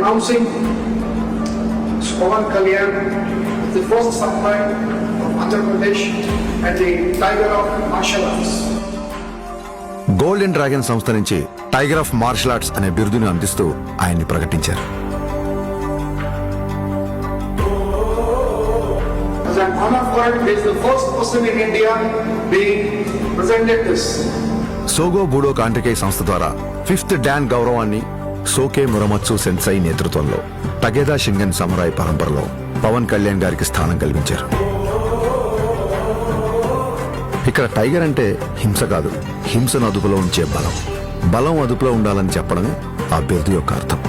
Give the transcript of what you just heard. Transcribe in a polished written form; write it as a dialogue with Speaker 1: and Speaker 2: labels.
Speaker 1: announcing Pawan Kalyan, the first samurai of Andhra Pradesh and the Tiger of Martial Arts.
Speaker 2: Golden dragon సంస్థ నుంచి tiger of martial arts అనే బిరుదును అందిస్తూ ఆయన్ని ప్రకటించారు.
Speaker 1: As an honor for it, he is the first person in India being presented this.
Speaker 2: సోగో బూడో కాంటికే సంస్థ ద్వారా 5th don గౌరవాన్ని సోకే మురమత్సు సెన్సై నేతృత్వంలో టగేదా షింగన్ సమురాయ్ పరంపరలో పవన్ కళ్యాణ్ గారికి స్థానం కల్పించారు. ఇక్కడ టైగర్ అంటే హింస కాదు, హింసను అదుపులో ఉంచే బలం. బలం అదుపులో ఉండాలని చెప్పడమే ఆ బిరుదు యొక్క అర్థం.